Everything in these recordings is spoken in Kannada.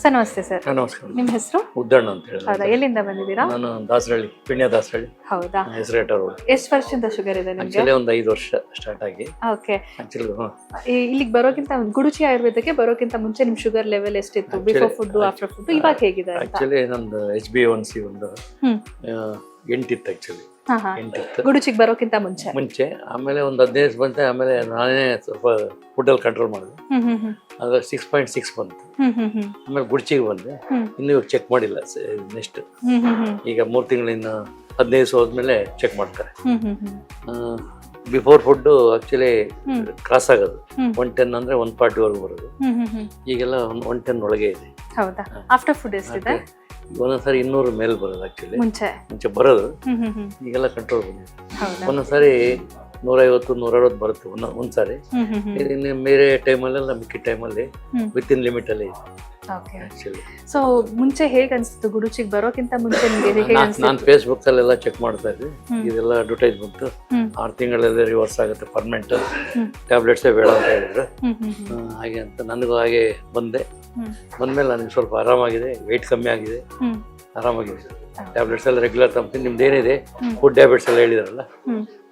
ಸರ್ ನಮಸ್ತೆ ಸರ್. ನಮಸ್ಕಾರ. ನಿಮ್ಮ ಹೆಸರು? ಉದ್ದಣ್ಣ ಅಂತ ಹೇಳಿ. ಹೌದಾ, ಎಲ್ಲಿಂದ ಬಂದಿದ್ದೀರಾ? ನಾನು ದಾಸರಳ್ಳಿ, ಪಿಣ್ಯ ದಾಸರಳ್ಳಿ. ಹೌದಾ, ಹೆಸರೇಟ ರೋಡ್. ಎಷ್ಟು ವರ್ಷದಿಂದ ಶುಗರ್ ಇದೆ ನಿಮಗೆ? ಆಕ್ಚುಲಿ ಒಂದು 5 ವರ್ಷ ಸ್ಟಾರ್ಟ್ ಆಗಿ. ಓಕೆ. ಆಕ್ಚುಲಿ ಇಲ್ಲಿಗೆ ಬರೋಕ್ಕಿಂತ ಗುಡುಚಿ ಆಯುರ್ವೇದಕ್ಕೆ ಬರೋಕ್ಕಿಂತ ಮುಂಚೆ ನಿಮ್ ಶುಗರ್ ಲೆವೆಲ್ ಎಷ್ಟಿತ್ತು? ಬಿಫೋರ್ ಫುಡ್, ಆಫ್ಟರ್ ಫುಡ್, ಇವಾಗ ಹೇಗಿದೆ ಅಂತ? ಆಕ್ಚುಲಿ ನಂದು HbA1c ಒಂದು 8 ಇತ್ತು. ಆಕ್ಚುಲಿ 8 ಇತ್ತು ಗುಡುಚಿಗೆ ಬರೋಕ್ಕಿಂತ ಮುಂಚೆ. ಆಮೇಲೆ ಒಂದು 15 ದಿವಸ ಬಂತೆ. ಆಮೇಲೆ ನಾನೇ ಸ್ವಲ್ಪ ಫುಡ್ಡಲ್ಲಿ ಕಂಟ್ರೋಲ್ ಮಾಡಿದೆ. ಅದ್ರ 6.6 ಬಂತು. ಆಮೇಲೆ ಗುಡ್ಚಿಗೆ ಬಂದೆ. ಇನ್ನೂ ಇವಾಗ ಚೆಕ್ ಮಾಡಿಲ್ಲ. ನೆಕ್ಸ್ಟ್ ಈಗ 3 ತಿಂಗಳಿಂದ 15 ದಿವಸ ಹೋದ್ಮೇಲೆ ಚೆಕ್ ಮಾಡ್ತಾರೆ. ಬಿಫೋರ್ ಫುಡ್ ಆಕ್ಚುಲಿ ಕ್ರಾಸ್ ಆಗೋದು 110 ಅಂದ್ರೆ 140 ವರೆಗೂ ಬರೋದು. ಈಗೆಲ್ಲ 110 ಒಳಗೆ ಇದೆ. ಹೌದಾ, ಆಫ್ಟರ್ ಫುಡ್ ಎಷ್ಟಿದೆ? ಒಂದೊಂದ್ಸರಿ 200 ಮೇಲೆ ಬರೋದು. ಆಕ್ಚುಲಿ ಮುಂಚೆ ಬರೋದು, ಈಗೆಲ್ಲ ಕಂಟ್ರೋಲ್ ಬಂದಿದೆ. ಒಂದೊಂದ್ಸರಿ 150 160 ಬರುತ್ತೆ ಒಂದ್ಸಾರಿ. ಇನ್ನು ಬೇರೆ ಟೈಮಲ್ಲೆಲ್ಲ ಮಿಕ್ಕಿ ಟೈಮಲ್ಲಿ ವಿತ್ ಇನ್ ಲಿಮಿಟ್ ಅಲ್ಲಿ ಇದೆ. ಸೊ ಮುಂಚೆ ಹೇಗೆ ಅನ್ಸುತ್ತೆ ಗುಡುಚಿಗೆ ಬರೋಕ್ಕಿಂತ ಮುಂಚೆ ನಿಮಗೆ? ನಾನು ಫೇಸ್ಬುಕ್ ಅಲ್ಲೆಲ್ಲ ಚೆಕ್ ಮಾಡ್ತಾ ಇದ್ದೆ. ಇದೆಲ್ಲ ಅಡ್ವರ್ಟೈಸ್ಮೆಂಟ್ 6 ತಿಂಗಳಲ್ಲಿ ರಿವರ್ಸ್ ಆಗುತ್ತೆ, ಪರ್ಮನೆಂಟ್ ಟ್ಯಾಬ್ಲೆಟ್ಸೇ ಬೇಡ ಅಂತ ಹೇಳಿದ್ರು. ಹಾಗೆ ಅಂತ ನನಗೂ ಹಾಗೆ ಬಂದ್ಮೇಲೆ ನನಗೆ ಸ್ವಲ್ಪ ಆರಾಮಾಗಿದೆ, ವೆಯ್ಟ್ ಕಮ್ಮಿ ಆಗಿದೆ, ಆರಾಮಾಗಿದೆ. ಟ್ಯಾಬ್ಲೆಟ್ಸ್ ಎಲ್ಲ ರೆಗ್ಯುಲರ್ ತಗೊಂತೀನಿ. ನಿಮ್ದು ಏನಿದೆ ಫುಡ್ ಹ್ಯಾಬಿಟ್ಸ್ ಎಲ್ಲ ಹೇಳಿದಾರಲ್ಲ,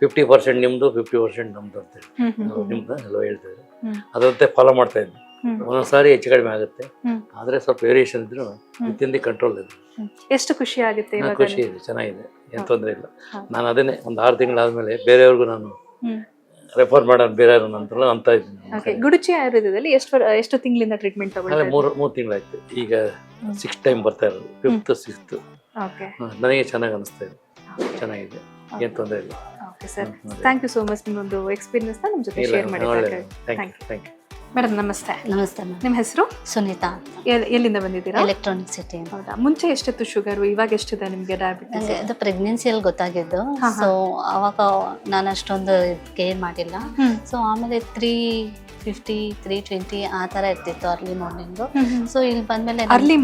50% ನಿಮ್ದು 50% ನಮ್ದು ಅಂತ ಹೇಳಿ ನಿಮ್ದು ಎಲ್ಲ ಹೇಳ್ತಿದ್ರು. ಅದಂತೆ ಫಾಲೋ ಮಾಡ್ತಾ ಇದ್ದೆ. ಒಂದೊಂದ್ಸಾರಿ ಹೆಚ್ಚು ಕಡಿಮೆ ಆಗುತ್ತೆ, ಆದ್ರೆ ಸ್ವಲ್ಪ ವೇರಿಯೇಷನ್ ಇದ್ರು ವಿತಿನ್ ದಿ ಕಂಟ್ರೋಲ್ ಇದೆ. ಎಷ್ಟು ಖುಷಿ ಆಗುತ್ತೆ? ಖುಷಿ ಇದೆ, ಚೆನ್ನಾಗಿದೆ, ಏನ್ ತೊಂದರೆ ಇಲ್ಲ. ನಾನು ಅದನ್ನೇ ಒಂದು 6 ತಿಂಗಳಾದ್ಮೇಲೆ ಬೇರೆಯವ್ರಿಗೂ ನಾನು ರೆಫರ್ ಮಾಡೋಣ ಬೇರೆಯವ್ರು ಅಂತಲ್ಲ ಅಂತ ಇದ್ದೀನಿ. ಗುಡುಚಿ ಆಯುರ್ವೇದದಲ್ಲಿ ಎಷ್ಟು ತಿಂಗಳಿಂದ ಟ್ರೀಟ್ಮೆಂಟ್ ತಗೊಳ್ಳಿ? 3 ತಿಂಗಳಾಯ್ತು. ಈಗ 6th ಟೈಮ್ ಬರ್ತಾ ಇರೋದು, 5th 6th. ನನಗೆ ಚೆನ್ನಾಗಿ ಅನಿಸ್ತಾ ಇದೆ, ಚೆನ್ನಾಗಿದೆ, ಏನ್ ತೊಂದರೆ ಇಲ್ಲ. Okay sir, thank you so much. ನಿಮ್ಮೊಂದು ಎಕ್ಸ್ಪೀರಿಯನ್ಸ್ ನಮ್ಮ ಜೊತೆ ಶೇರ್ ಮಾಡಿದ್ದಕ್ಕೆ. Thank you. ಮೇಡಮ್ ನಮಸ್ತೆ. ನಮಸ್ತೆ. ನಿಮ್ಮ ಹೆಸರು? ಸುನೀತಾ. ಎಲ್ಲಿಂದ ಬಂದಿದ್ದೀರಾ? Electronic city. ಹೌದಾ, ಮುಂಚೆ ಎಷ್ಟಿತ್ತು ಶುಗರ್, ಇವಾಗ ಎಷ್ಟಿದೆ ನಿಮಗೆ ಡಯಾಬಿಟಿಸ್? ಅದು ಪ್ರೆಗ್ನೆನ್ಸಿಯಲ್ಲಿ ಗೊತ್ತಾಗಿದ್ದು. ಸೊ ಅವಾಗ ನಾನು ಅಷ್ಟೊಂದು ಕೇರ್ ಮಾಡಿಲ್ಲ. ಸೊ ಆಮೇಲೆ 350 320 ಆ ಥರ ಇರ್ತಿತ್ತು ಅರ್ಲಿ ಮಾರ್ನಿಂಗ್. ಸೊ ಇಲ್ಲಿ ಬಂದ್ಮೇಲೆ ಅರ್ಲಿ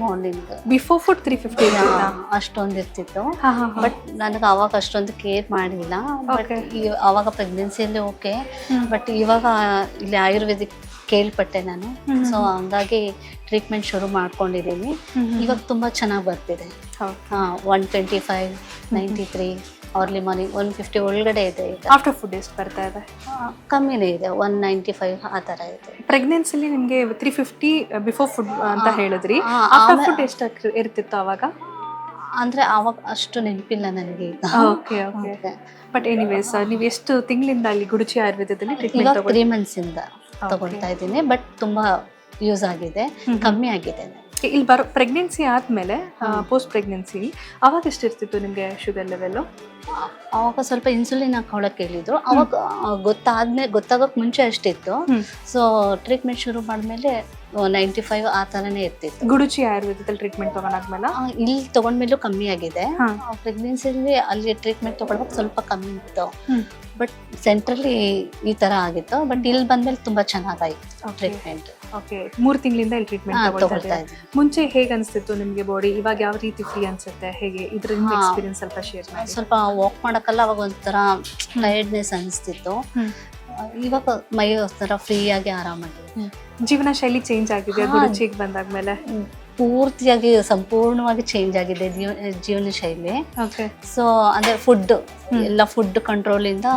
ಮಾರ್ನಿಂಗ್ ಬಿಫೋರ್ ಫುಡ್ 350 ಅಷ್ಟೊಂದು ಇರ್ತಿತ್ತು. ಬಟ್ ನನಗೆ ಅವಾಗ ಅಷ್ಟೊಂದು ಕೇರ್ ಮಾಡಿಲ್ಲ. ಬಟ್ ಅವಾಗ ಪ್ರೆಗ್ನೆನ್ಸಿಯಲ್ಲಿ ಓಕೆ, ಬಟ್ ಇವಾಗ ಇಲ್ಲಿ ಆಯುರ್ವೇದಿಕ್ ಕೇಳ್ಪಟ್ಟೆ ನಾನು. ಸೊ ಹಂಗಾಗಿ ಟ್ರೀಟ್ಮೆಂಟ್ ಶುರು ಮಾಡ್ಕೊಂಡಿದ್ದೀನಿ. ಇವಾಗ ತುಂಬ ಚೆನ್ನಾಗಿ ಬರ್ತಿದೆ. 125 93 ಅರ್ಲಿ ಮಾರ್ನಿಂಗ್ 150 ಒಳಗಡೆ ಇದೆ. ಈಗ ಆಫ್ಟರ್ ಫುಡ್ ಎಷ್ಟು ಬರ್ತಾ ಇದೆ? ಕಮ್ಮಿನೇ ಇದೆ, 195 ಆ ಥರ ಇದೆ. ಪ್ರೆಗ್ನೆನ್ಸಿಲಿ ನಿಮಗೆ 350 ಬಿಫೋರ್ ಫುಡ್ ಅಂತ ಹೇಳಿದ್ರಿ, ಆಫ್ಟರ್ ಫುಡ್ ಎಷ್ಟು ಇರ್ತಿತ್ತು ಅವಾಗ? ಅಂದರೆ ಅವಾಗ ಅಷ್ಟು ನೆನಪಿಲ್ಲ ನನಗೆ. ಓಕೆ. ಬಟ್ ಎನಿವೇಸ್, ನೀವು ಎಷ್ಟು ತಿಂಗಳಿಂದ ಅಲ್ಲಿ ಗುಡುಚಿ ಆಯುರ್ವೇದದಲ್ಲಿ ಟ್ರೀಟ್ಮೆಂಟ್ ಇವಾಗ 3 ಮಂತ್ಸಿಂದ ತಗೊಳ್ತಾ ಇದ್ದೀನಿ. ಬಟ್ ತುಂಬ ಯೂಸ್ ಆಗಿದೆ, ಕಮ್ಮಿ ಆಗಿದೆ. ಇಲ್ಲಿ ಪ್ರೆಗ್ನೆನ್ಸಿ ಆದಮೇಲೆ ಪೋಸ್ಟ್ ಪ್ರೆಗ್ನೆನ್ಸಿ ಅವಾಗ ಎಷ್ಟಿರ್ತಿತ್ತು ನಿಮಗೆ ಶುಗರ್ ಲೆವೆಲ್ಲು? ಅವಾಗ ಸ್ವಲ್ಪ ಇನ್ಸುಲಿನ್ ಹಾಕೊಳ್ಳೋಕೆ ಹೇಳಿದ್ರು. ಅವಾಗ ಗೊತ್ತಾಗೋಕೆ ಮುಂಚೆ ಅಷ್ಟಿತ್ತು. ಸೊ ಟ್ರೀಟ್ಮೆಂಟ್ ಶುರು ಮಾಡಿದ್ಮೇಲೆ 95 ಆ ಥರನೇ ಇರ್ತಿತ್ತು. ಗುಡುಚಿ ಆಯುರ್ವೇದದಲ್ಲಿ ಟ್ರೀಟ್ಮೆಂಟ್ ತಗೊಂಡಾದ್ಮೇಲೆ ಇಲ್ಲಿ ತಗೊಂಡ್ಮೇಲೂ ಕಮ್ಮಿ ಆಗಿದೆ. ಪ್ರೆಗ್ನೆನ್ಸಿಯಲ್ಲಿ ಅಲ್ಲಿ ಟ್ರೀಟ್ಮೆಂಟ್ ತಗೊಳ್ಬೇಕು ಸ್ವಲ್ಪ ಕಮ್ಮಿ ಇತ್ತು. ಬಟ್ ಸೆಂಟ್ರಲ್ಲಿ ಈ ಥರ ಆಗಿತ್ತು. ಬಟ್ ಇಲ್ಲಿ ಬಂದ್ಮೇಲೆ ತುಂಬ ಚೆನ್ನಾಗಾಯಿತು ಟ್ರೀಟ್ಮೆಂಟ್. ಓಕೆ, 3 ತಿಂಗಳಿಂದ ಇಲ್ಲಿ ಟ್ರೀಟ್ಮೆಂಟ್ ತಗೊಳ್ತಾ ಇದ್ದೀನಿ. ಮುಂಚೆ ಹೇಗೆ ಅನಿಸ್ತಿತ್ತು ನಿಮಗೆ ಬಾಡಿ? ಇವಾಗ ಯಾವ ರೀತಿ ಫ್ರೀ ಅನ್ಸುತ್ತೆ? ಹೇಗೆ ಇದ್ರ ಎಕ್ಸ್ಪೀರಿಯನ್ಸ್ ಸ್ವಲ್ಪ ಶೇರ್ ಮಾಡಿ. ಸ್ವಲ್ಪ ವಾಕ್ ಮಾಡೋಕ್ಕಲ್ಲ ಅವಾಗ ಒಂಥರ ಟೈರ್ಡ್ನೆಸ್ ಅನಿಸ್ತಿತ್ತು. ಇವಾಗ ಮೈ ಒಂಥರ ಫ್ರೀಯಾಗಿ ಆರಾಮಾಗಿದೆ. ಜೀವನ ಶೈಲಿ ಚೇಂಜ್ ಆಗಿದೆ ಗುಡುಚಿಗೆ ಬಂದಾದ್ಮೇಲೆ? ಪೂರ್ತಿಯಾಗಿ ಸಂಪೂರ್ಣವಾಗಿ ಚೇಂಜ್ ಆಗಿದೆ ಜೀವನ ಶೈಲಿ. ಸೊ ಅಂದರೆ ಫುಡ್ ಎಲ್ಲ ಫುಡ್ ಕಂಟ್ರೋಲಿಂದ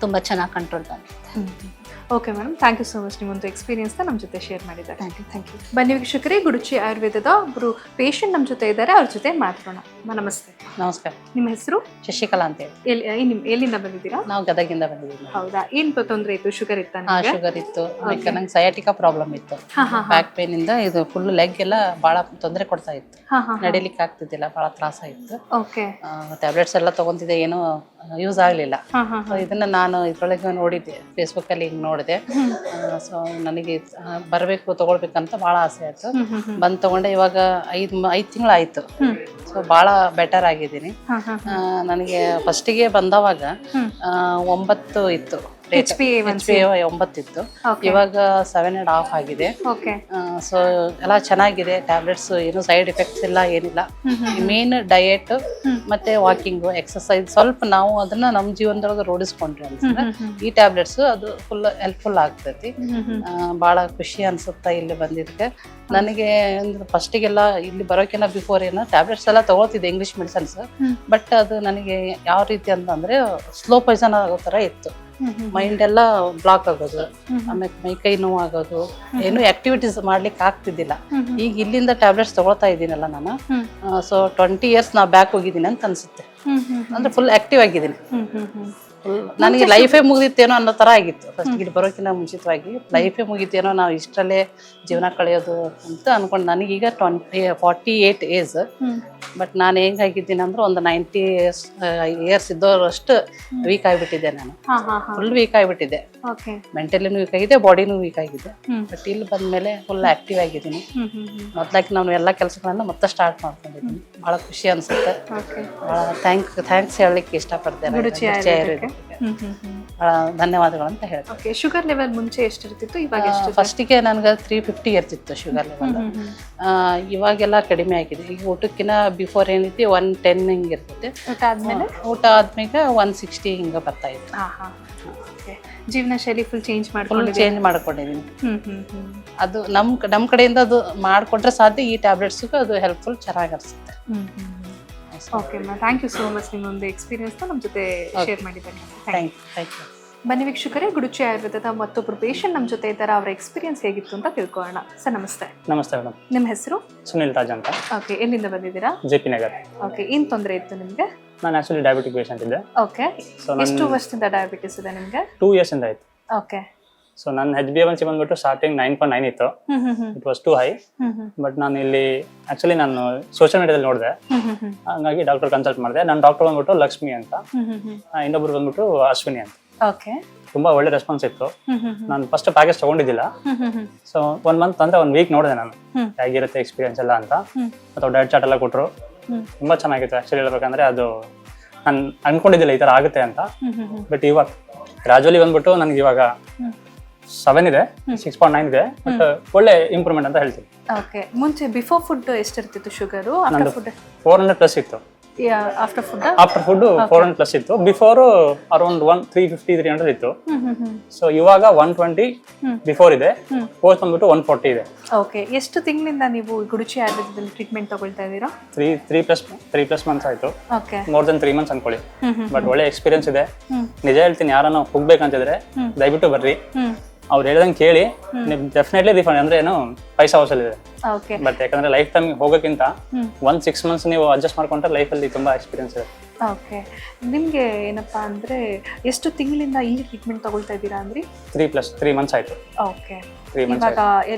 ತುಂಬ ಚೆನ್ನಾಗಿ ಕಂಟ್ರೋಲ್ ಬಂದಿದೆ. Okay madam, thank you so much. ನಿಮ್ಮೊಂದು ಎಕ್ಸ್ಪೀರಿಯನ್ಸ್ನ ನಮ್ಮ ಜೊತೆ ಶೇರ್ ಮಾಡಿದ್ದಾರೆ. Thank you. ಬನ್ನಿ ವೀಕ್ಷಕರೇ, ಗುಡುಚಿ ಆಯುರ್ವೇದದ ಒಬ್ಬರು ಪೇಷಂಟ್ ನಮ್ಮ ಜೊತೆ ಇದ್ದಾರೆ, ಅವ್ರ ಜೊತೆ ಮಾತಾಡೋಣ. ನಮಸ್ತೆ. ನಮಸ್ಕಾರ. ನಿಮ್ಮ ಹೆಸರು? ಶಶಿಕಲಾ ಅಂತ ಹೇಳಿ. ಎಲ್ಲಿಂದ ಬಂದಿದ್ದೀರಾ? ನಾವು ಗದಗಿಂದ ಬಂದಿದ್ದೀವಿ. ಹೌದಾ, ಏನ್ ತೊಂದರೆ ಇತ್ತು? ಶುಗರ್ ಇತ್ತ? ಶುಗರ್ ಇತ್ತು, ನಂಗೆ ಸಯಾಟಿಕಾ ಪ್ರಾಬ್ಲಮ್ ಇತ್ತು. ಬ್ಯಾಕ್ ಪೇನ್ ಇಂದ ಇದು ಫುಲ್ ಲೆಗ್ ಎಲ್ಲ ಬಹಳ ತೊಂದರೆ ಕೊಡ್ತಾ ಇತ್ತು. ನಡಿಲಿಕ್ಕೆ ಆಗ್ತಿದ್ದಿಲ್ಲ, ಬಹಳ ತ್ರಾಸ ಇತ್ತು. ಟ್ಯಾಬ್ಲೆಟ್ಸ್ ಎಲ್ಲ ತಗೊಂತಿದ್ದೆ, ಏನೋ ಯೂಸ್ ಆಗ್ಲಿಲ್ಲ. ಇದನ್ನ ನಾನು ಇದ್ರೊಳಗೆ ನೋಡಿದ್ದೆ, ಫೇಸ್ಬುಕ್ ಅಲ್ಲಿ ಹಿಂಗ್ ನೋಡಿದೆ. ಸೊ ನನಗೆ ಬರಬೇಕು ತಗೊಳ್ಬೇಕಂತ ಬಹಳ ಆಸೆ ಆಯ್ತು. ಬಂದು ತಗೊಂಡೆ. ಇವಾಗ 5 ತಿಂಗಳಾಯ್ತು. ಸೊ ಬಹಳ ಬೆಟರ್ ಆಗಿದ್ದೀನಿ. ನನಗೆ ಫಸ್ಟಿಗೆ ಬಂದವಾಗ 9 ಇತ್ತು, HbA9 ಇತ್ತು. ಇವಾಗ 7.5 ಆಗಿದೆ. ಸೊ ಎಲ್ಲ ಚೆನ್ನಾಗಿದೆ. ಟ್ಯಾಬ್ಲೆಟ್ಸ್ ಏನು ಸೈಡ್ ಎಫೆಕ್ಟ್ಸ್ ಇಲ್ಲ, ಏನಿಲ್ಲ. ಮೇನ್ ಡಯಟ್ ಮತ್ತೆ ವಾಕಿಂಗು, ಎಕ್ಸಸೈಸ್ ಸ್ವಲ್ಪ ನಾವು ಅದನ್ನ ನಮ್ಮ ಜೀವನದೊಳಗೆ ರೂಢಿಸ್ಕೊಂಡ್ರಿ ಅಂತಂದ್ರೆ ಈ ಟ್ಯಾಬ್ಲೆಟ್ಸ್ ಅದು ಫುಲ್ ಹೆಲ್ಪ್ಫುಲ್ ಆಗ್ತೈತಿ. ಭಾಳ ಖುಷಿ ಅನ್ಸುತ್ತೆ ಇಲ್ಲಿ ಬಂದಿದ್ದಕ್ಕೆ. ನನಗೆ ಅಂದ್ರೆ ಫಸ್ಟಿಗೆಲ್ಲ ಇಲ್ಲಿ ಬರೋಕಿನ್ನ ಬಿಫೋರ್ ಏನೋ ಟ್ಯಾಬ್ಲೆಟ್ಸ್ ಎಲ್ಲ ತಗೊಳ್ತಿದ್ದೆ, ಇಂಗ್ಲೀಷ್ ಮೆಡಿಸನ್ಸ್. ಬಟ್ ಅದು ನನಗೆ ಯಾವ ರೀತಿ ಅಂತಂದ್ರೆ ಸ್ಲೋ ಪಾಯ್ಸನ್ ಆಗೋ ಥರ ಇತ್ತು. ಮೈಂಡ್ ಎಲ್ಲ ಬ್ಲಾಕ್ ಆಗೋದು, ಆಮೇಲೆ ಮೈಕೈ ನೋವು ಆಗೋದು, ಏನು ಆಕ್ಟಿವಿಟೀಸ್ ಮಾಡ್ಲಿಕ್ಕೆ ಆಗ್ತಿದ್ದಿಲ್ಲ. ಈಗ ಇಲ್ಲಿಂದ ಟ್ಯಾಬ್ಲೆಟ್ಸ್ ತಗೊಳ್ತಾ ಇದ್ದೀನಲ್ಲ ನಾನು, ಸೊ 20 years ನಾ ಬ್ಯಾಕ್ ಹೋಗಿದ್ದೀನಿ ಅಂತ ಅನ್ಸುತ್ತೆ. ಅಂದ್ರೆ ಫುಲ್ ಆಕ್ಟಿವ್ ಆಗಿದ್ದೀನಿ. ನನಗೆ ಲೈಫೇ ಮುಗಿದಿತ್ತೇನೋ ಅನ್ನೋ ಥರ ಆಗಿತ್ತು. ಫಸ್ಟ್ ಇಲ್ಲಿ ಬರೋಕ್ಕಿಂತ ಮುಂಚಿತವಾಗಿ ಲೈಫೇ ಮುಗಿತೇನೋ, ನಾವು ಇಷ್ಟರಲ್ಲೇ ಜೀವನ ಕಳೆಯೋದು ಅಂತ ಅನ್ಕೊಂಡು. ನನಗೀಗ 48 ಏಜ್. ಬಟ್ ನಾನು ಹೆಂಗಾಗಿದ್ದೀನಿ ಅಂದ್ರೆ ಒಂದು 90 years ಇದ್ದೋರಷ್ಟು ವೀಕ್ ಆಗಿಬಿಟ್ಟಿದ್ದೆ ನಾನು. ಫುಲ್ ವೀಕ್ ಆಗಿಬಿಟ್ಟಿದ್ದೆ. ಮೆಂಟಲಿನೂ ವೀಕ್ ಆಗಿದೆ, ಬಾಡಿನೂ ವೀಕ್ ಆಗಿದೆ. ಬಟ್ ಇಲ್ಲಿ ಬಂದ್ಮೇಲೆ ಫುಲ್ ಆಕ್ಟಿವ್ ಆಗಿದ್ದೀನಿ. ಮೊದ್ಲಾಗಿ ನಾನು ಎಲ್ಲ ಕೆಲಸಗಳನ್ನ ಮತ್ತೆ ಸ್ಟಾರ್ಟ್ ಮಾಡ್ಕೊಂಡಿದ್ದೀನಿ. ಭಾಳ ಖುಷಿ ಅನ್ಸುತ್ತೆ. ಭಾಳ ಥ್ಯಾಂಕ್ಸ್ ಹೇಳಲಿಕ್ಕೆ ಇಷ್ಟಪಡ್ತೇನೆ. ಭಾಳ ಧನ್ಯವಾದಗಳು ಅಂತ ಹೇಳ್ತೀನಿ. ಶುಗರ್ ಲೆವೆಲ್ ಮುಂಚೆ ಎಷ್ಟಿರ್ತಿತ್ತು, ಇವಾಗ ಫಸ್ಟಿಗೆ ನನಗೆ 350 ಇರ್ತಿತ್ತು ಶುಗರ್ ಲೆವೆಲ್. ಇವಾಗೆಲ್ಲ ಕಡಿಮೆ ಆಗಿದೆ. ಈಗ ಊಟಕ್ಕಿಂತ ಬಿಫೋರ್ ಏನೈತಿ 110 ಹಿಂಗೆ ಇರ್ತೈತೆ. ಊಟ ಆದ್ಮೇಲೆ 160 ಹಿಂಗೆ ಬರ್ತಾ ಇತ್ತು. ಜೀವನ ಶೈಲಿ ಫುಲ್ ಚೇಂಜ್ ಮಾಡ್ಕೊಂಡಿದ್ದೀನಿ. ಅದು ನಮ್ಮ ಕಡೆಯಿಂದ ಅದು ಮಾಡಿಕೊಟ್ರೆ ಸಾಧ್ಯ. ಈ ಟ್ಯಾಬ್ಲೆಟ್ಸ್ಗೂ ಅದು ಹೆಲ್ಪ್ಫುಲ್ ಚೆನ್ನಾಗಿ ಅನಿಸುತ್ತೆ. Okay ma'am, thank you so much. ನಿಮ್ಮೊಂದು ಎಕ್ಸ್ಪೀರಿಯನ್ಸ್ನ ನಮ್ಮ ಜೊತೆ ಶೇರ್ ಮಾಡಿದ್ದಾರೆ. Thank you. ಬನ್ನಿ ವೀಕ್ಷಕರೇ, ಗುಡುಚಿ ಆಯುರ್ವೇದದ ಮತ್ತೊಬ್ಬರು ಪೇಷಂಟ್ ನಮ್ಮ ಜೊತೆ ಇದ್ದಾರೆ. ಅವರ ಎಕ್ಸ್ಪೀರಿಯನ್ಸ್ ಹೇಗಿತ್ತು ಅಂತ ತಿಳ್ಕೊಳ್ಳೋಣ. ಸರ್ ನಮಸ್ತೆ. ನಮಸ್ತೆ ಮೇಡಮ್. ನಿಮ್ಮ ಹೆಸರು? ಸುನಿಲ್ ರಾಜ್ ಅಂತ. ಓಕೆ, ಎಲ್ಲಿಂದ ಬಂದಿದ್ದೀರಾ? JP ನಗರ್. ಓಕೆ, ಏನು ತೊಂದರೆ ಇತ್ತು ನಿಮಗೆ? ನಾನು ಆಕ್ಚುಲಿ ಡಯಾಬಿಟಿಕ್ ಪೇಷಂಟ್ ಇದ್ದೆ. ಓಕೆ, ಎಷ್ಟು ವರ್ಷದಿಂದ ಡಯಾಬಿಟಿಸ್ ಇದೆ ನಿಮಗೆ? 2 years ಇಂದ ಆಯ್ತು. ಓಕೆ, ಸೊ ನನ್ನ HbA1c ಬಂದ್ಬಿಟ್ಟು ಸ್ಟಾರ್ಟಿಂಗ್ 9.9 ಇತ್ತು. It was too high. But ನಾನು ಇಲ್ಲಿ ಆಕ್ಚುಲಿ ನಾನು ಸೋಷಿಯಲ್ ಮೀಡಿಯಾದಲ್ಲಿ ನೋಡಿದೆ, ಹಂಗಾಗಿ ಡಾಕ್ಟರ್ ಕನ್ಸಲ್ಟ್ ಮಾಡಿದೆ. ನನ್ನ ಡಾಕ್ಟರ್ ಬಂದ್ಬಿಟ್ಟು ಲಕ್ಷ್ಮಿ ಅಂತ, ಇನ್ನೊಬ್ರು ಬಂದ್ಬಿಟ್ಟು ಅಶ್ವಿನಿ ಅಂತ. ಓಕೆ, ತುಂಬಾ ಒಳ್ಳೆ ರೆಸ್ಪಾನ್ಸ್ ಇತ್ತು. ನಾನು ಫಸ್ಟ್ ಪ್ಯಾಕೇಜ್ ತಗೊಂಡಿದ್ದಿಲ್ಲ. ಸೊ 1 month ಅಂದ್ರೆ 1 week ನೋಡಿದೆ ನಾನು ಹೇಗಿರುತ್ತೆ ಎಕ್ಸ್ಪೀರಿಯನ್ಸ್ ಎಲ್ಲ ಅಂತ. ಮತ್ತು ಡಯಟ್ ಚಾರ್ಟ್ ಎಲ್ಲ ಕೊಟ್ಟರು. ತುಂಬಾ ಚೆನ್ನಾಗಿತ್ತು ಆಕ್ಚುಲಿ ಹೇಳ್ಬೇಕಂದ್ರೆ. ಅದು ನಾನು ಅನ್ಕೊಂಡಿದ್ದಿಲ್ಲ ಈ ತರ ಆಗುತ್ತೆ ಅಂತ. ಬಟ್ ಇವಾಗ ಗ್ರಾಜುವಲಿ ಬಂದ್ಬಿಟ್ಟು ನನಗೆ ಇವಾಗ 7 ಇದೆ, 6.9 ಇದೆ. ಬಟ್ ಒಳ್ಳೆ ಇಂಪ್ರೂವ್ಮೆಂಟ್ ಅಂತ ಹೇಳ್ತೀನಿ. ಓಕೆ, ಮುಂಚೆ ಬಿಫೋರ್ ಫುಡ್ ಎಷ್ಟಿರ್ತಿತ್ತು ಶುಗರು? ನಂದು 400+ ಇತ್ತು. ಆಫ್ಟರ್ ಫುಡ್ 400+ ಇತ್ತು. ಬಿಫೋರ್ ಅರೌಂಡ್ 350-300 ಇತ್ತು. ಸೊ ಇವಾಗ 120 ಬಿಫೋರ್ ಇದೆ, ಪೋಸ್ಟ್ ಬಂದ್ಬಿಟ್ಟು 140 ಇದೆ. ಓಕೆ, ಎಷ್ಟು ತಿಂಗಳಿಂದ ನೀವು ಗುಡುಚಿ ಆಯುರ್ವೇದದಲ್ಲಿ ಟ್ರೀಟ್ಮೆಂಟ್ ತಗೊಳ್ತಾ ಇದ್ದೀರಾ? 3+ months ಆಯ್ತು. ಓಕೆ, ಮೋರ್ ದೆನ್ 3 months ಅನ್ಕೊಳ್ಳಿ. ಬಟ್ ಒಳ್ಳೆ ಎಕ್ಸ್ಪೀರಿಯನ್ಸ್ ಇದೆ. ನಿಜ ಹೇಳ್ತೀನಿ, ಯಾರನ್ನ ಹೋಗ್ಬೇಕಂತಿದ್ರೆ ದಯವಿಟ್ಟು ಬರ್ರಿ. ಅವ್ರು ಹೇಳ್ದಂಗೆ ಕೇಳಿ, ನಿಮ್ಗೆ ಡೆಫಿನೆಟ್ಲಿ ರಿಫಂಡ್ ಅಂದ್ರೆ ಏನು ಪೈಸಾ ವಸೂಲ್ ಇದೆ. ಬಟ್ ಯಾಕಂದ್ರೆ ಲೈಫ್ ಟೈಮ್ ಹೋಗೋಕ್ಕಿಂತ 6 months ನೀವು ಅಡ್ಜಸ್ಟ್ ಮಾಡ್ಕೊಂಡ್ರೆ ಲೈಫಲ್ಲಿ ತುಂಬಾ ಎಕ್ಸ್ಪೀರಿಯನ್ಸ್ ಇದೆ. ಓಕೆ, ನಿಮಗೆ ಏನಪ್ಪಾ ಅಂದ್ರೆ ಎಷ್ಟು ತಿಂಗಳಿಂದ ಇಲ್ಲಿ ಟ್ರೀಟ್ಮೆಂಟ್ ತಗೊಳ್ತಾ ಇದ್ದೀರಾ ಅಂದ್ರೆ? 3 months ಆಯ್ತು. ಓಕೆ, ಇವಾಗ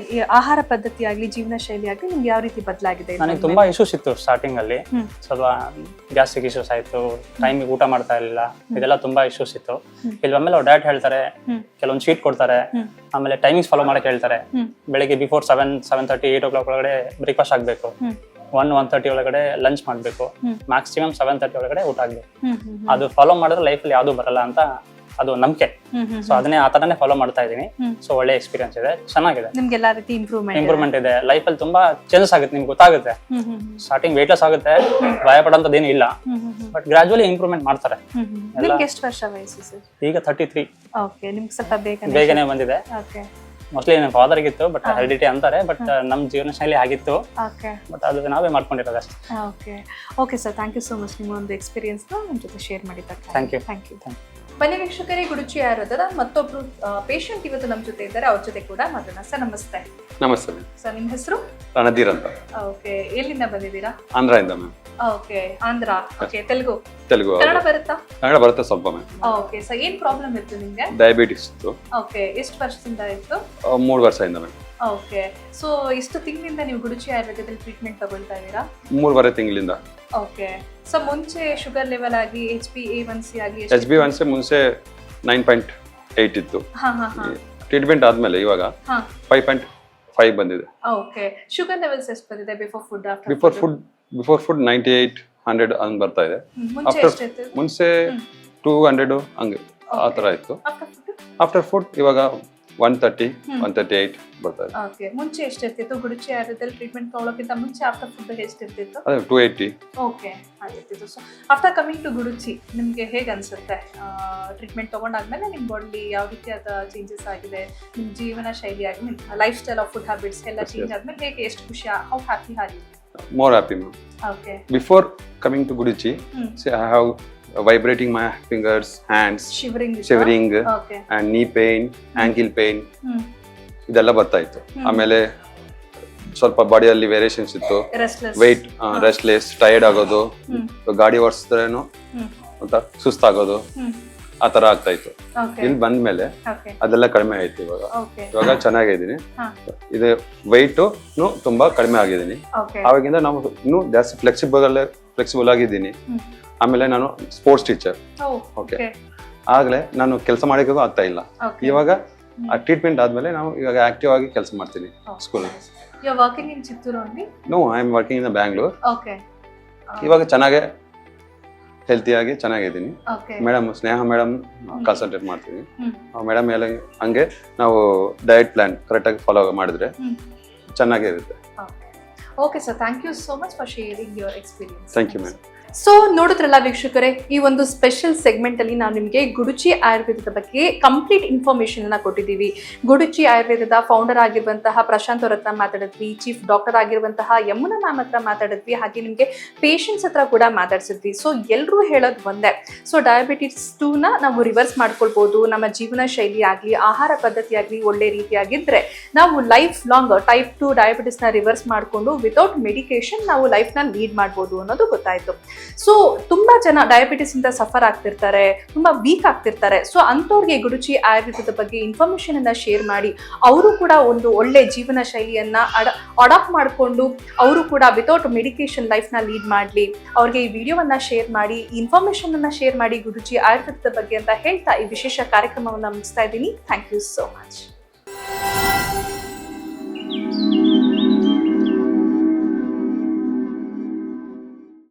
ಆಹಾರ ಪದ್ಧತಿ ಆಗ್ಲಿ, ಜೀವನ ಶೈಲಿ ಆಗ್ಲಿ ನಿಮ್ಗೆ ಯಾವ ರೀತಿ ಬದಲಾಗಿದೆ? ನನಗೆ ತುಂಬಾ ಇಶ್ಯೂಸ್ ಇತ್ತು ಸ್ಟಾರ್ಟಿಂಗ್ ಅಲ್ಲಿ. ಸ್ವಲ್ಪ ಗ್ಯಾಸ್ಟ್ರಿಕ್ ಇಶ್ಯೂಸ್ ಆಯ್ತು, ಟೈಮಿಗೆ ಊಟ ಮಾಡ್ತಾ ಇರಲಿಲ್ಲ, ಇದೆಲ್ಲ ತುಂಬಾ ಇಶ್ಯೂಸ್ ಇತ್ತು. ಇಲ್ಲಿ ಆಮೇಲೆ ಅವ್ರು ಡಯಟ್ ಹೇಳ್ತಾರೆ, ಕೆಲವೊಂದು ಶೀಟ್ ಕೊಡ್ತಾರೆ, ಆಮೇಲೆ ಟೈಮಿಂಗ್ಸ್ ಫಾಲೋ ಮಾಡಕ್ಕೆ ಹೇಳ್ತಾರೆ. ಬೆಳಿಗ್ಗೆ ಬಿಫೋರ್ 7:30, 8 o'clock ಒಳಗಡೆ ಬ್ರೇಕ್ಫಾಸ್ಟ್ ಆಗ್ಬೇಕು. 1:30 ಒಳಗಡೆ ಲಂಚ್ ಮಾಡ್ಬೇಕು. ಮ್ಯಾಕ್ಸಿಮಮ್ 7:30 ಒಳಗಡೆ ಊಟ ಆಗ್ಬೇಕು. ಅದು ಫಾಲೋ ಮಾಡಿದ್ರೆ ಲೈಫಲ್ಲಿ ಯಾವ್ದು ಬರಲ್ಲ ಅಂತ ಅದು ನಂಬಿಕೆ. ಸೊ ಅದನ್ನೇ ಆ ತರನೇ ಫಾಲೋ ಮಾಡ್ತಾ ಇದೀನಿ. ಸೊ ಒಳ್ಳೆ ಎಕ್ಸ್ಪೀರಿಯನ್ಸ್ ಇದೆ, ಚೆನ್ನಾಗಿದೆ. ನಿಮ್ಗೆ ಎಲ್ಲಾ ರೀತಿ ಇಂಪ್ರೂವ್ಮೆಂಟ್ ಇದೆ. ಲೈಫಲ್ಲಿ ತುಂಬಾ ಚೇಂಜಸ್ ಆಗುತ್ತೆ, ನಿಮ್ಗೆ ಗೊತ್ತಾಗುತ್ತೆ. ಸ್ಟಾರ್ಟಿಂಗ್ ವೇಟ್ ಲಾಸ್ ಆಗುತ್ತೆ, ಭಯ ಪಡೋಂಥದ್ದೇನು ಇಲ್ಲ. ಬಟ್ ಗ್ರಾಜುವಲಿ ಇಂಪ್ರೂವ್ಮೆಂಟ್ ಮಾಡ್ತಾರೆ. ನಿಮ್ಗೆ ಎಷ್ಟು ವರ್ಷ ವಯಸ್ಸು ಸರ್? ಈಗ 33. ಓಕೆ, ನಿಮ್ಗೆ ಸ್ವಲ್ಪ ಬೇಗನೆ ಬಂದಿದೆ. ಓಕೆ, ಮೋಸ್ಟ್ಲಿ ನನ್ನ ಫಾದರ್ಗಿತ್ತು, ಬಟ್ ಹೆರಿಡಿಟಿ ಅಂತಾರೆ. ಬಟ್ ನಮ್ಮ ಜೀವನ ಶೈಲಿ ಆಗಿತ್ತು. ಬಟ್ ಅದು ನಾವೇ ಮಾಡ್ಕೊಂಡಿರೋದು ಅಷ್ಟೇ. Okay, okay sir, thank you so much. ನಿಮ್ಮ ಒಂದು ಎಕ್ಸ್ಪೀರಿಯನ್ಸ್ನ ನಮ್ಮ ಜೊತೆ ಶೇರ್ ಮಾಡಿದ್ದಕ್ಕೆ ಥ್ಯಾಂಕ್ ಯು. ಬನ್ನಿ ವೀಕ್ಷಕರೇ, ಗುಡುಚಿ ಆಯುರ್ವೇದದ ಮತ್ತೊಬ್ರು ಪೇಷಂಟ್ ಇವತ್ತು ನಮ್ಮ ಜೊತೆ ಇದ್ದಾರೆ. ಅವ್ರ ಜೊತೆ ಕೂಡ ಮಾತಾಡೋಣ. ಸರ್ ನಮಸ್ತೆ. ನಮಸ್ತೆ ಸರ್, ನಿಮ್ಮ ಹೆಸರು? ರಣಧೀರ್ ಅಂತ. ಓಕೆ, ಎಲ್ಲಿಂದ ಬಂದಿದ್ದೀರಾ? ಆಂಧ್ರದಿಂದ ma'am. Okay, Andhra. Okay, Telugu Kannada ಬರುತ್ತಾ? ಕನ್ನಡ ಬರುತ್ತೆ ಸ್ವಲ್ಪ ಮ್ಯಾಮ್. ಓಕೆ ಸರ್, ಏನ್ ಪ್ರಾಬ್ಲಮ್ ಇತ್ತು ನಿಮ್ಗೆ? ಡಯಾಬಿಟಿಸ್ ಇತ್ತು. ಓಕೆ, ಎಷ್ಟು ವರ್ಷದಿಂದ ಇತ್ತು? 3 ವರ್ಷದಿಂದ ಮ್ಯಾಮ್. ಓಕೆ, ಸೊ ಎಷ್ಟು ತಿಂಗಳಿಂದ ನೀವು ಗುಡುಚಿ ಆಯುರ್ವೇದದಲ್ಲಿ ಟ್ರೀಟ್ಮೆಂಟ್ ತಗೊಳ್ತಾ ಇದ್ದೀರಾ? 3.5 ತಿಂಗಳಿಂದ. ಓಕೆ, ಸೊ ಮುಂಚೆ ಶುಗರ್ ಲೆವೆಲ್ ಆಗಿ HbA1c ಆಗಿ HbA1c ಮುಂಚೆ 9.8 ಇತ್ತು. ಟ್ರೀಟ್ಮೆಂಟ್ ಆದ್ಮೇಲೆ ಇವಾಗ 5.5 ಬಂದಿದೆ. ಓಕೆ, ಶುಗರ್ ಲೆವೆಲ್ಸ್ ಎಷ್ಟು ಬಂದಿದೆ before food after? Before food 98, 100 ಹಂಗ್ ಬರ್ತಾ ಇದೆ. ಮುಂಚೆ 200 ಹಂಗೆ ಆ ತರ ಇತ್ತು. ಆಫ್ಟರ್ ಫುಡ್ ಇವಾಗ 130, 138 ಬರ್ತಾ ಇದೆ. ಓಕೆ, ಮುಂಚೆ ಎಷ್ಟಿರ್ತಿತ್ತು ಗುಡುಚಿ ಆಯುರ್ವೇದದಲ್ಲಿ ಟ್ರೀಟ್ಮೆಂಟ್ ತೊಗೊಳಕ್ಕಿಂತ ಮುಂಚೆ ಆಫ್ಟರ್ ಫುಡ್ ಎಷ್ಟಿರ್ತಿತ್ತು? ಅದೇ 280. ಓಕೆ, ಆಗಿರ್ತಿತ್ತು. ಸೊ ಆಫ್ಟರ್ ಕಮಿಂಗ್ ಟು ಗುಡುಚಿ ನಿಮಗೆ ಹೇಗೆ ಅನಿಸುತ್ತೆ? ಟ್ರೀಟ್ಮೆಂಟ್ ತೊಗೊಂಡಾದ್ಮೇಲೆ ನಿಮ್ಮ ಬಾಡಿಲಿ ಯಾವ ರೀತಿಯಾದ ಚೇಂಜಸ್ ಆಗಿದೆ? ನಿಮ್ಮ ಜೀವನ ಶೈಲಿ ಆಗಿ lifestyle of food habits ಎಲ್ಲ ಚೇಂಜ್ ಆದ್ಮೇಲೆ ಹೇಗೆ, ಎಷ್ಟು ಖುಷಿ, how happy are you? More happy, ma'am. Okay. Before coming to Guduchi, see, I have vibrating my fingers, hands, shivering, okay. and knee pain, ankle pain. ಇದೆಲ್ಲ ಬರ್ತಾ ಇತ್ತು. ಆಮೇಲೆ ಸ್ವಲ್ಪ ಬಾಡಿಯಲ್ಲಿ ವೇರಿಯೇಷನ್ಸ್ ಇತ್ತು. ವೆಯ್ಟ್ ರೆಸ್ಟ್ಲೆಸ್, ಟೈರ್ಡ್ ಆಗೋದು, ಗಾಡಿ ಓಡಿಸಿದ್ರೇನು ಅಂತ ಸುಸ್ತಾಗೋದು, ಆ ತರ ಆಗ್ತಾ ಇತ್ತು. ಇಲ್ಲಿ ಬಂದ್ಮೇಲೆ ಅದೆಲ್ಲ ಕಡಿಮೆ ಆಯ್ತು. ಇವಾಗ ಚೆನ್ನಾಗಿದ್ದೀನಿ. ಇದು ವೆಯ್ಟು ತುಂಬಾ ಕಡಿಮೆ ಆಗಿದ್ದೀನಿ. ಅವಾಗಿಂದ ನಾವು ಇನ್ನೂ ಜಾಸ್ತಿ ಫ್ಲೆಕ್ಸಿಬಲ್ ಆಗಿದ್ದೀನಿ. ಆಮೇಲೆ ನಾನು ಸ್ಪೋರ್ಟ್ಸ್ ಟೀಚರ್. ಓಕೆ, ಆಗ್ಲೇ ನಾನು ಕೆಲಸ ಮಾಡೋಕ್ಕೂ ಆಗ್ತಾ ಇಲ್ಲ. ಇವಾಗ ಆ ಟ್ರೀಟ್ಮೆಂಟ್ ಆದ್ಮೇಲೆ ನಾವು ಇವಾಗ ಆಕ್ಟಿವ್ ಆಗಿ ಕೆಲಸ ಮಾಡ್ತೀನಿ school. No, I am working in Bangalore. ಇವಾಗ ಚೆನ್ನಾಗೆ ಹೆಲ್ತಿಯಾಗಿ ಚೆನ್ನಾಗಿದ್ದೀನಿ. ಮೇಡಮ್ ಸ್ನೇಹ ಮೇಡಮ್ ಕಾನ್ಸಂಟ್ರೇಟ್ ಮಾಡ್ತೀನಿ. ಮೇಡಮ್ ಎಲ್ಲ ಹಂಗೆ ನಾವು ಡಯಟ್ ಪ್ಲಾನ್ ಕರೆಕ್ಟಾಗಿ ಫಾಲೋ ಮಾಡಿದ್ರೆ ಚೆನ್ನಾಗಿರುತ್ತೆ. Okay sir, thank you so much for sharing your experience. Thank you ma'am. So ನೋಡಿದ್ರಲ್ಲ ವೀಕ್ಷಕರೇ, ಈ ಒಂದು ಸ್ಪೆಷಲ್ ಸೆಗ್ಮೆಂಟ್ ಅಲ್ಲಿ ನಾವು ನಿಮಗೆ ಗುಡುಚಿ ಆಯುರ್ವೇದದ ಬಗ್ಗೆ ಕಂಪ್ಲೀಟ್ ಇನ್ಫಾರ್ಮೇಶನ್ ಅನ್ನ ಕೊಟ್ಟಿದ್ದೀವಿ. ಗುಡುಚಿ ಆಯುರ್ವೇದದ ಫೌಂಡರ್ ಆಗಿರುವಂತಹ ಪ್ರಶಾಂತ್ ಅವ್ರ ಹತ್ರ ಮಾತಾಡಿದ್ವಿ, ಚೀಫ್ ಡಾಕ್ಟರ್ ಆಗಿರುವಂತಹ ಯಮುನಾ ಮ್ಯಾಮ್ ಹತ್ರ ಮಾತಾಡಿದ್ವಿ, ಹಾಗೆ ನಿಮಗೆ ಪೇಷಂಟ್ಸ್ ಹತ್ರ ಕೂಡ ಮಾತಾಡ್ಸಿದ್ವಿ. ಸೊ ಎಲ್ಲರೂ ಹೇಳೋದು ಒಂದೇ, ಸೊ ಡಯಾಬಿಟಿಸ್ 2ನ ನಾವು ರಿವರ್ಸ್ ಮಾಡ್ಕೊಳ್ಬೋದು. ನಮ್ಮ ಜೀವನ ಶೈಲಿ ಆಗಲಿ, ಆಹಾರ ಪದ್ಧತಿ ಆಗಲಿ ಒಳ್ಳೆ ರೀತಿಯಾಗಿದ್ದರೆ ನಾವು ಲೈಫ್ ಲಾಂಗ್ ಟೈಪ್ 2 ಡಯಾಬಿಟಿಸ್ನ ರಿವರ್ಸ್ ಮಾಡಿಕೊಂಡು ವಿತೌಟ್ ಮೆಡಿಕೇಶನ್ ನಾವು ಲೈಫ್ನ ಲೀಡ್ ಮಾಡ್ಬೋದು ಅನ್ನೋದು ಗೊತ್ತಾಯಿತು. ಸೊ ತುಂಬಾ ಜನ ಡಯಾಬಿಟಿಸ್ ಇಂದ ಸಫರ್ ಆಗ್ತಿರ್ತಾರೆ, ತುಂಬಾ ವೀಕ್ ಆಗ್ತಿರ್ತಾರೆ. ಸೊ ಅಂಥವ್ರಿಗೆ ಗುಡುಚಿ ಆಯುರ್ವೇದದ ಬಗ್ಗೆ ಇನ್ಫಾರ್ಮೇಶನ್ ಅನ್ನ ಶೇರ್ ಮಾಡಿ ಅವರು ಕೂಡ ಒಂದು ಒಳ್ಳೆ ಜೀವನ ಶೈಲಿಯನ್ನ ಅಡಾಪ್ಟ್ ಮಾಡಿಕೊಂಡು ಅವರು ಕೂಡ ವಿತೌಟ್ ಮೆಡಿಕೇಶನ್ ಲೈಫ್ನ ಲೀಡ್ ಮಾಡಲಿ. ಅವ್ರಿಗೆ ಈ ವಿಡಿಯೋವನ್ನ ಶೇರ್ ಮಾಡಿ, ಇನ್ಫಾರ್ಮೇಶನ್ ಅನ್ನ ಶೇರ್ ಮಾಡಿ ಗುಡುಚಿ ಆಯುರ್ವೇದದ ಬಗ್ಗೆ ಅಂತ ಹೇಳ್ತಾ ಈ ವಿಶೇಷ ಕಾರ್ಯಕ್ರಮವನ್ನು ಮುಗಿಸ್ತಾ ಇದ್ದೀನಿ. Thank you so much.